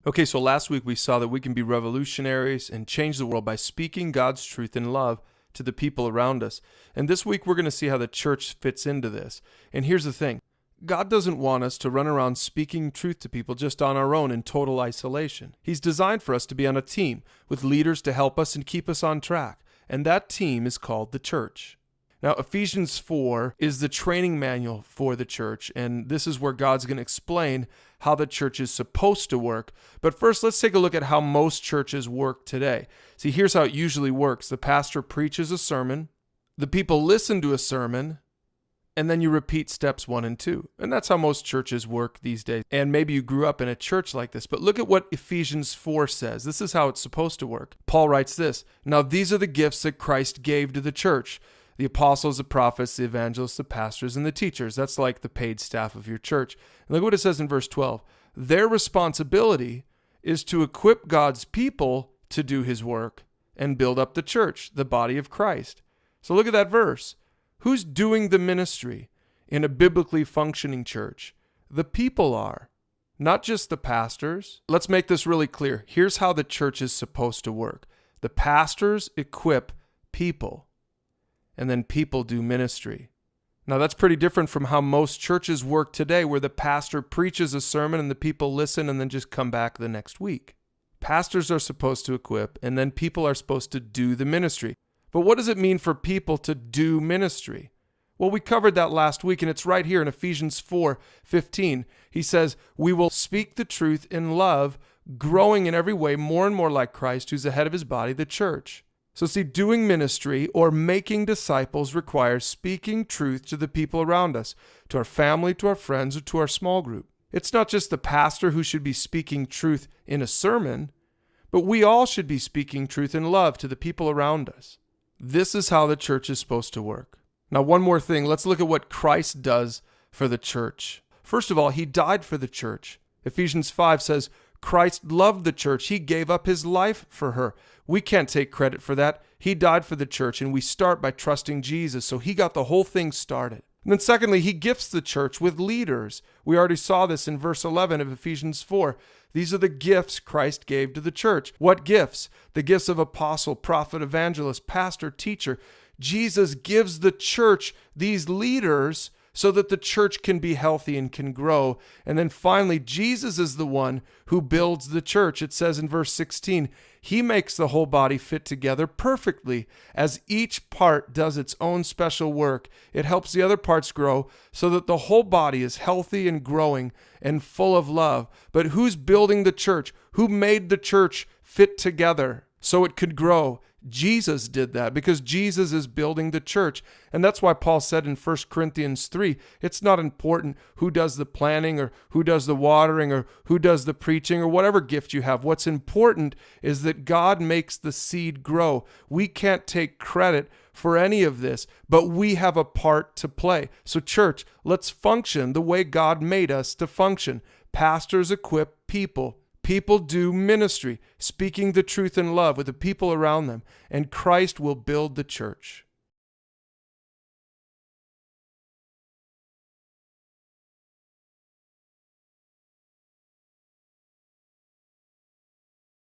Okay, so last week we saw that we can be revolutionaries and change the world by speaking God's truth in love to the people around us. And this week we're going to see how the church fits into this. And here's the thing. God doesn't want us to run around speaking truth to people just on our own in total isolation. He's designed for us to be on a team with leaders to help us and keep us on track. And that team is called the church. Now, Ephesians 4 is the training manual for the church, and this is where God's going to explain how the church is supposed to work. But first, let's take a look at how most churches work today. See, here's how it usually works. The pastor preaches a sermon, the people listen to a sermon, and then you repeat steps 1 and 2. And that's how most churches work these days. And maybe you grew up in a church like this, but look at what Ephesians 4 says. This is how it's supposed to work. Paul writes this, "Now these are the gifts that Christ gave to the church. The apostles, the prophets, the evangelists, the pastors, and the teachers." That's like the paid staff of your church. And look what it says in verse 12. "Their responsibility is to equip God's people to do his work and build up the church, the body of Christ." So look at that verse. Who's doing the ministry in a biblically functioning church? The people are, not just the pastors. Let's make this really clear. Here's how the church is supposed to work. The pastors equip people, and then people do ministry. Now that's pretty different from how most churches work today, where the pastor preaches a sermon and the people listen and then just come back the next week. Pastors are supposed to equip, and then people are supposed to do the ministry. But what does it mean for people to do ministry? Well, we covered that last week, and it's right here in Ephesians 4:15. He says, "We will speak the truth in love, growing in every way more and more like Christ, who's the head of his body, the church." So see, doing ministry or making disciples requires speaking truth to the people around us, to our family, to our friends, or to our small group. It's not just the pastor who should be speaking truth in a sermon, but we all should be speaking truth in love to the people around us. This is how the church is supposed to work. Now, one more thing. Let's look at what Christ does for the church. First of all, he died for the church. Ephesians 5 says, Christ loved the church. He gave up his life for her. We can't take credit for that. He died for the church, and we start by trusting Jesus. So he got the whole thing started. And then secondly, he gifts the church with leaders. We already saw this in verse 11 of Ephesians 4. These are the gifts Christ gave to the church. What gifts? The gifts of apostle, prophet, evangelist, pastor, teacher. Jesus gives the church these leaders so that the church can be healthy and can grow. And then finally, Jesus is the one who builds the church. It says in verse 16, he makes the whole body fit together perfectly. As each part does its own special work, it helps the other parts grow so that the whole body is healthy and growing and full of love. But who's building the church? Who made the church fit together so it could grow? Jesus did that because Jesus is building the church. And that's why Paul said in 1 Corinthians 3, it's not important who does the planting or who does the watering or who does the preaching or whatever gift you have. What's important is that God makes the seed grow. We can't take credit for any of this, but we have a part to play. So church, let's function the way God made us to function. Pastors equip people. People do ministry, speaking the truth in love with the people around them, and Christ will build the church.